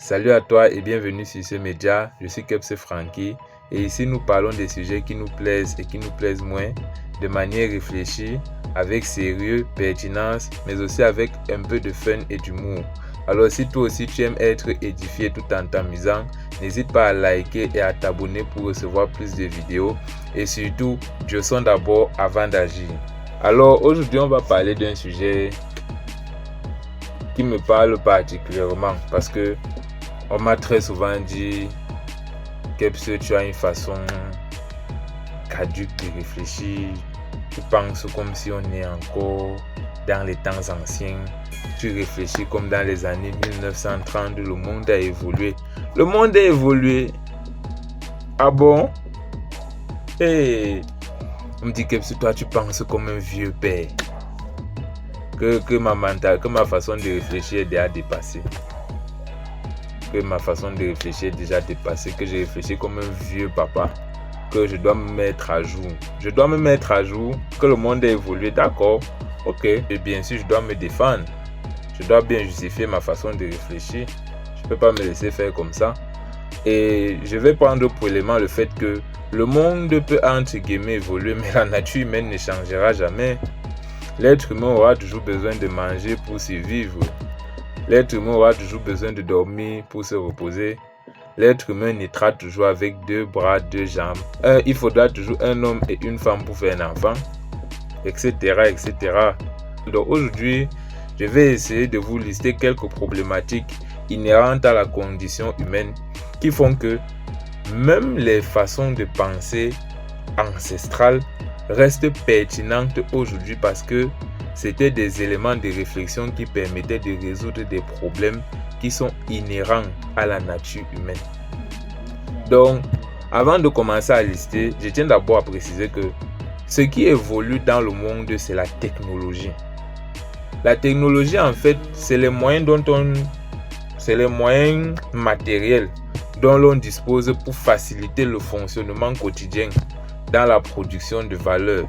Salut à toi et bienvenue sur ce média, je suis Kepse Franky et ici nous parlons des sujets qui nous plaisent et qui nous plaisent moins de manière réfléchie, avec sérieux, pertinence, mais aussi avec un peu de fun et d'humour. Alors si toi aussi tu aimes être édifié tout en t'amusant, n'hésite pas à liker et à t'abonner pour recevoir plus de vidéos et surtout, Dieu d'abord avant d'agir. Alors aujourd'hui on va parler d'un sujet qui me parle particulièrement parce que on m'a très souvent dit Kepse, tu as une façon caduque de réfléchir, tu penses comme si on est encore dans les temps anciens, tu réfléchis comme dans les années 1930, le monde a évolué. Le monde a évolué. Ah bon? Hey, on me dit Kepse, toi tu penses comme un vieux père. Que ma façon de réfléchir est déjà dépassée. Que ma façon de réfléchir est déjà dépassée, que je réfléchis comme un vieux papa, que je dois me mettre à jour. Je dois me mettre à jour, que le monde a évolué, d'accord, ok. Et bien sûr, je dois me défendre. Je dois bien justifier ma façon de réfléchir. Je ne peux pas me laisser faire comme ça. Et je vais prendre pour élément le fait que le monde peut entre guillemets évoluer, mais la nature humaine ne changera jamais. L'être humain aura toujours besoin de manger pour survivre. L'être humain aura toujours besoin de dormir pour se reposer. L'être humain naîtra toujours avec 2 bras, 2 jambes. Il faudra toujours un homme et une femme pour faire un enfant, etc., etc. Donc aujourd'hui, je vais essayer de vous lister quelques problématiques inhérentes à la condition humaine qui font que même les façons de penser ancestrales restent pertinentes aujourd'hui parce que c'était des éléments de réflexion qui permettaient de résoudre des problèmes qui sont inhérents à la nature humaine. Donc, avant de commencer à lister, je tiens d'abord à préciser que ce qui évolue dans le monde, c'est la technologie. La technologie, en fait, c'est les moyens matériels dont l'on dispose pour faciliter le fonctionnement quotidien dans la production de valeur.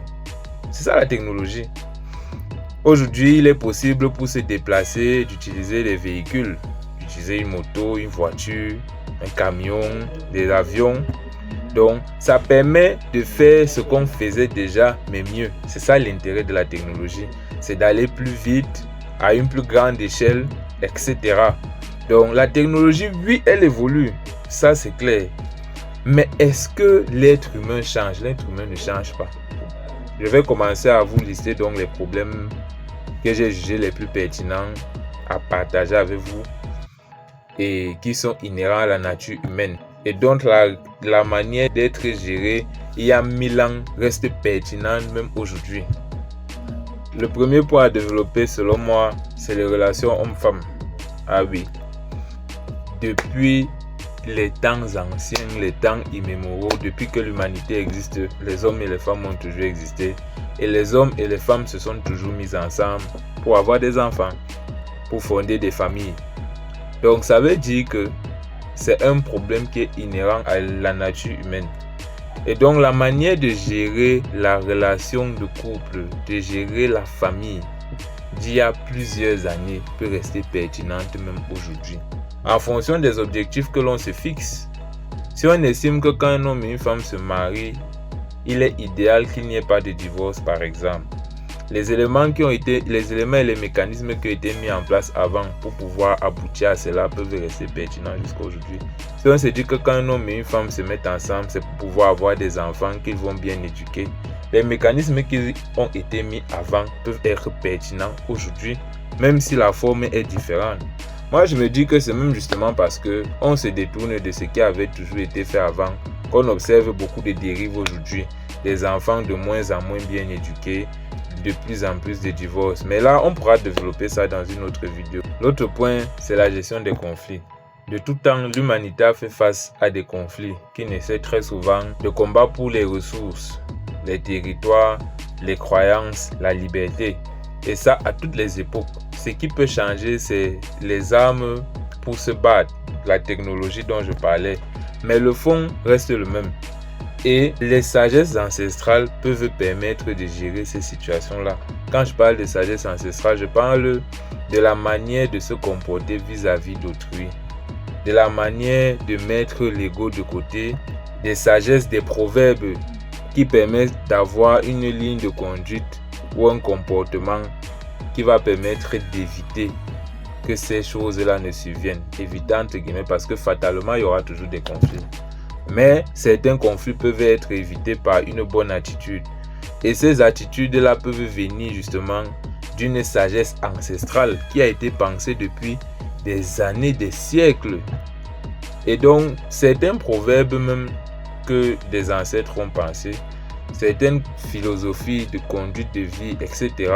C'est ça la technologie. Aujourd'hui, il est possible pour se déplacer d'utiliser des véhicules, d'utiliser une moto, une voiture, un camion, des avions. Donc, ça permet de faire ce qu'on faisait déjà, mais mieux. C'est ça l'intérêt de la technologie. C'est d'aller plus vite, à une plus grande échelle, etc. Donc, la technologie, oui, elle évolue. Ça, c'est clair. Mais est-ce que l'être humain change? L'être humain ne change pas. Je vais commencer à vous lister donc les problèmes que j'ai jugés les plus pertinents à partager avec vous et qui sont inhérents à la nature humaine et dont la manière d'être gérée il y a 1000 ans reste pertinente même aujourd'hui. Le premier point à développer selon moi, c'est les relations hommes-femmes. Ah oui, depuis les temps anciens, les temps immémoriaux, depuis que l'humanité existe, les hommes et les femmes ont toujours existé. Et les hommes et les femmes se sont toujours mis ensemble pour avoir des enfants, pour fonder des familles. Donc ça veut dire que c'est un problème qui est inhérent à la nature humaine. Et donc la manière de gérer la relation de couple, de gérer la famille d'il y a plusieurs années peut rester pertinente même aujourd'hui. En fonction des objectifs que l'on se fixe, si on estime que quand un homme et une femme se marient, il est idéal qu'il n'y ait pas de divorce par exemple. Les éléments et les mécanismes qui ont été mis en place avant pour pouvoir aboutir à cela peuvent rester pertinents jusqu'à aujourd'hui. Si on se dit que quand un homme et une femme se mettent ensemble, c'est pour pouvoir avoir des enfants qu'ils vont bien éduquer, les mécanismes qui ont été mis avant peuvent être pertinents aujourd'hui, même si la forme est différente. Moi, je me dis que c'est même justement parce qu'on se détourne de ce qui avait toujours été fait avant qu'on observe beaucoup de dérives aujourd'hui. Des enfants de moins en moins bien éduqués, de plus en plus de divorces. Mais là, on pourra développer ça dans une autre vidéo. L'autre point, c'est la gestion des conflits. De tout temps, l'humanité a fait face à des conflits qui naissaient très souvent de combats pour les ressources, les territoires, les croyances, la liberté. Et ça, à toutes les époques. Ce qui peut changer, c'est les armes pour se battre, la technologie dont je parlais. Mais le fond reste le même. Et les sagesses ancestrales peuvent permettre de gérer ces situations-là. Quand je parle de sagesse ancestrale, je parle de la manière de se comporter vis-à-vis d'autrui. de la manière de mettre l'ego de côté, des sagesses, des proverbes qui permettent d'avoir une ligne de conduite ou un comportement qui va permettre d'éviter que ces choses-là ne surviennent. Éviter entre guillemets parce que fatalement, il y aura toujours des conflits. Mais certains conflits peuvent être évités par une bonne attitude. Et ces attitudes-là peuvent venir justement d'une sagesse ancestrale qui a été pensée depuis des années, des siècles. Et donc, certains proverbes même que des ancêtres ont pensé, certaines philosophies de conduite de vie, etc.,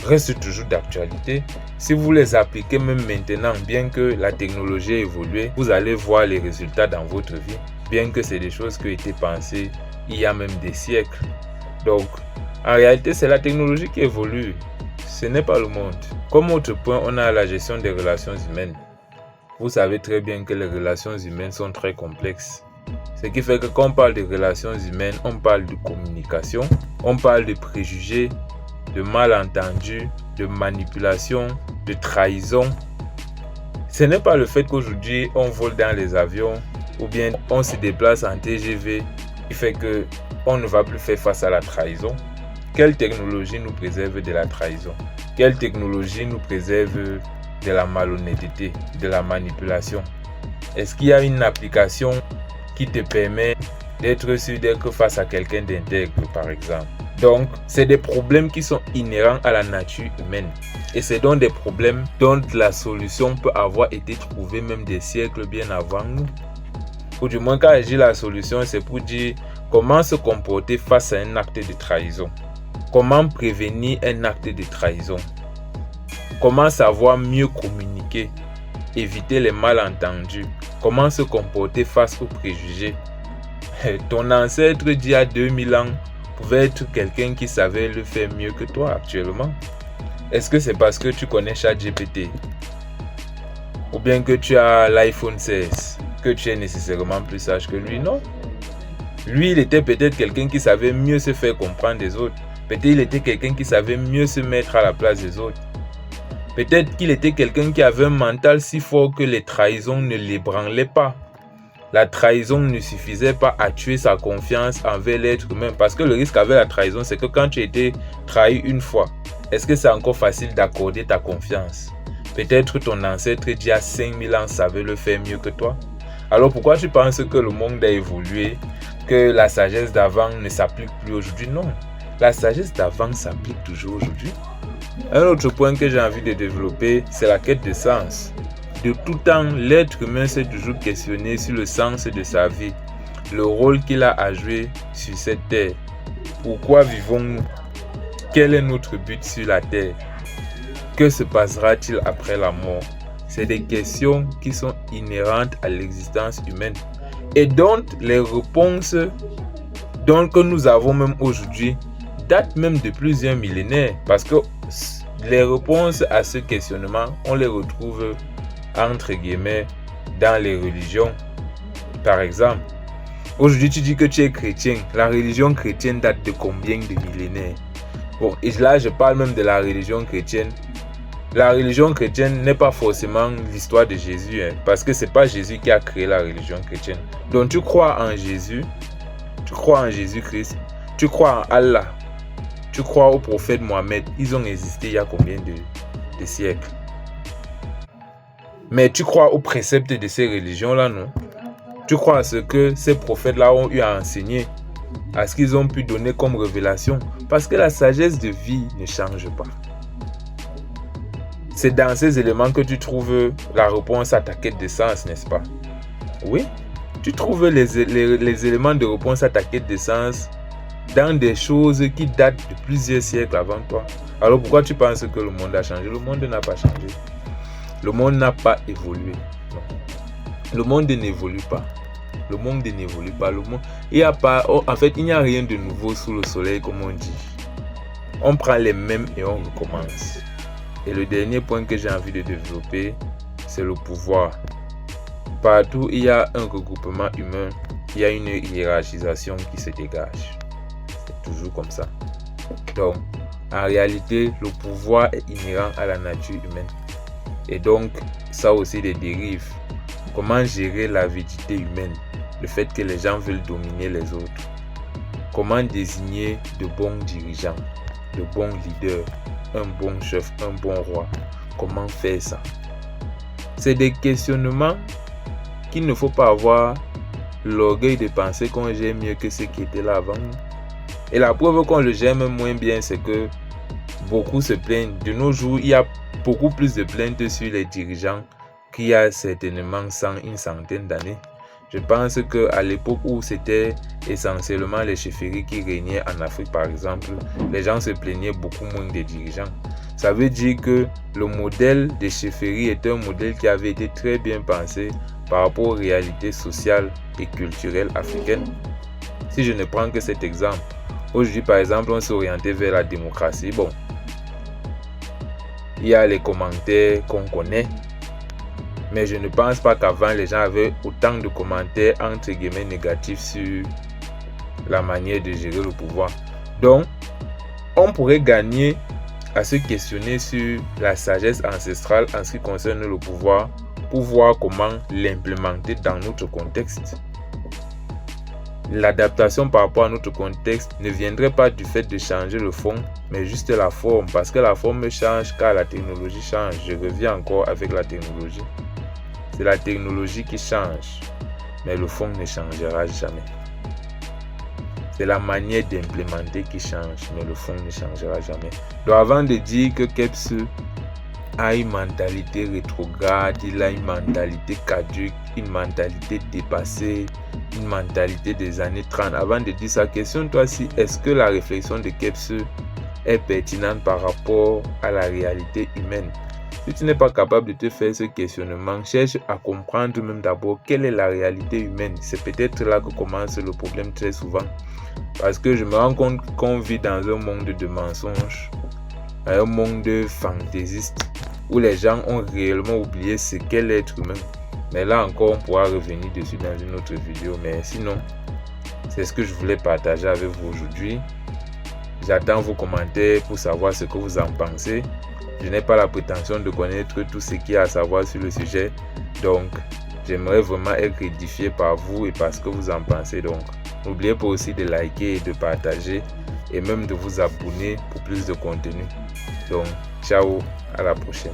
restent toujours d'actualité. Si vous les appliquez même maintenant, bien que la technologie ait évolué, vous allez voir les résultats dans votre vie, bien que c'est des choses qui ont été pensées il y a même des siècles. Donc, en réalité, c'est la technologie qui évolue. Ce n'est pas le monde. Comme autre point, on a la gestion des relations humaines. Vous savez très bien que les relations humaines sont très complexes. Ce qui fait que quand on parle de relations humaines, on parle de communication, on parle de préjugés, de malentendus, de manipulation, de trahison. Ce n'est pas le fait qu'aujourd'hui on vole dans les avions ou bien on se déplace en TGV qui fait qu'on ne va plus faire face à la trahison. Quelle technologie nous préserve de la trahison? Quelle technologie nous préserve de la malhonnêteté, de la manipulation? Est-ce qu'il y a une application qui te permet d'être sûr d'être face à quelqu'un d'intègre, par exemple? Donc, c'est des problèmes qui sont inhérents à la nature humaine. Et c'est donc des problèmes dont la solution peut avoir été trouvée même des siècles bien avant nous. Ou du moins, quand je dis la solution, c'est pour dire comment se comporter face à un acte de trahison. Comment prévenir un acte de trahison. Comment savoir mieux communiquer, éviter les malentendus. Comment se comporter face aux préjugés. Ton ancêtre d'il y a 2000 ans pouvait être quelqu'un qui savait le faire mieux que toi actuellement. Est-ce que c'est parce que tu connais ChatGPT ou bien que tu as l'iPhone 16 que tu es nécessairement plus sage que lui? Non. Lui, il était peut-être quelqu'un qui savait mieux se faire comprendre des autres. Peut-être qu'il était quelqu'un qui savait mieux se mettre à la place des autres. Peut-être qu'il était quelqu'un qui avait un mental si fort que les trahisons ne l'ébranlaient pas. La trahison ne suffisait pas à tuer sa confiance envers l'être humain. Parce que le risque avec la trahison, c'est que quand tu as été trahi une fois, est-ce que c'est encore facile d'accorder ta confiance? Peut-être ton ancêtre d'il y a 5000 ans savait le faire mieux que toi. Alors pourquoi tu penses que le monde a évolué, que la sagesse d'avant ne s'applique plus aujourd'hui? Non, la sagesse d'avant s'applique toujours aujourd'hui. Un autre point que j'ai envie de développer, c'est la quête de sens. De tout temps, l'être humain s'est toujours questionné sur le sens de sa vie, le rôle qu'il a à jouer sur cette terre. Pourquoi vivons-nous? Quel est notre but sur la terre? Que se passera-t-il après la mort? C'est des questions qui sont inhérentes à l'existence humaine et dont les réponses que nous avons même aujourd'hui datent même de plusieurs millénaires, parce que les réponses à ce questionnement, on les retrouve entre guillemets dans les religions. Par exemple, aujourd'hui tu dis que tu es chrétien. La religion chrétienne date de combien de millénaires? Bon, et là je parle même de la religion chrétienne. La religion chrétienne n'est pas forcément l'histoire de Jésus, parce que c'est pas Jésus qui a créé la religion chrétienne. Donc tu crois en Jésus, tu crois en Jésus-Christ, tu crois en Allah, tu crois au prophète Mohammed. Ils ont existé il y a combien de siècles? Mais tu crois aux préceptes de ces religions-là, non? Tu crois à ce que ces prophètes-là ont eu à enseigner, à ce qu'ils ont pu donner comme révélation? Parce que la sagesse de vie ne change pas. C'est dans ces éléments que tu trouves la réponse à ta quête de sens, n'est-ce pas? Oui, tu trouves les éléments de réponse à ta quête de sens dans des choses qui datent de plusieurs siècles avant toi. Alors pourquoi tu penses que le monde a changé? Le monde n'a pas changé. Le monde n'a pas évolué. Non. Le monde n'évolue pas. Le monde n'évolue pas. Il n'y a pas, en fait, il n'y a rien de nouveau sous le soleil, comme on dit. On prend les mêmes et on recommence. Et le dernier point que j'ai envie de développer, c'est le pouvoir. Partout où il y a un regroupement humain, il y a une hiérarchisation qui se dégage. C'est toujours comme ça. Donc, en réalité, le pouvoir est inhérent à la nature humaine. Et donc, ça aussi des dérives. Comment gérer l'avidité humaine, le fait que les gens veulent dominer les autres. Comment désigner de bons dirigeants, de bons leaders, un bon chef, un bon roi. Comment faire ça? C'est des questionnements qu'il ne faut pas avoir l'orgueil de penser qu'on gère mieux que ceux qui étaient là avant. Et la preuve qu'on le gère même moins bien, c'est que beaucoup se plaignent. De nos jours, il y a beaucoup plus de plaintes sur les dirigeants qu'il y a certainement une centaine d'années. Je pense qu'à l'époque où c'était essentiellement les chefferies qui régnaient en Afrique, par exemple, les gens se plaignaient beaucoup moins des dirigeants. Ça veut dire que le modèle des chefferies est un modèle qui avait été très bien pensé par rapport aux réalités sociales et culturelles africaines. Si je ne prends que cet exemple, aujourd'hui, par exemple, on s'est orienté vers la démocratie. Bon, il y a les commentaires qu'on connaît, mais je ne pense pas qu'avant, les gens avaient autant de commentaires, entre guillemets, négatifs sur la manière de gérer le pouvoir. Donc, on pourrait gagner à se questionner sur la sagesse ancestrale en ce qui concerne le pouvoir pour voir comment l'implémenter dans notre contexte. L'adaptation par rapport à notre contexte ne viendrait pas du fait de changer le fond, mais juste la forme, parce que la forme change car la technologie change. Je reviens encore avec la technologie. C'est la technologie qui change, mais le fond ne changera jamais. C'est la manière d'implémenter qui change, mais le fond ne changera jamais. Donc avant de dire que KEPS a une mentalité rétrograde, il a une mentalité caduque, une mentalité dépassée, une mentalité des années 30. Avant de dire ça, questionne-toi si est-ce que la réflexion de KEPS est pertinente par rapport à la réalité humaine. Si tu n'es pas capable de te faire ce questionnement, cherche à comprendre même d'abord quelle est la réalité humaine. C'est peut-être là que commence le problème très souvent. Parce que je me rends compte qu'on vit dans un monde de mensonges, un monde fantaisiste, où les gens ont réellement oublié ce qu'est l'être humain. Mais là encore, on pourra revenir dessus dans une autre vidéo. Mais sinon, c'est ce que je voulais partager avec vous aujourd'hui. J'attends vos commentaires pour savoir ce que vous en pensez. Je n'ai pas la prétention de connaître tout ce qu'il y a à savoir sur le sujet. Donc, j'aimerais vraiment être édifié par vous et par ce que vous en pensez. Donc, n'oubliez pas aussi de liker et de partager et même de vous abonner pour plus de contenu. Donc, ciao, à la prochaine.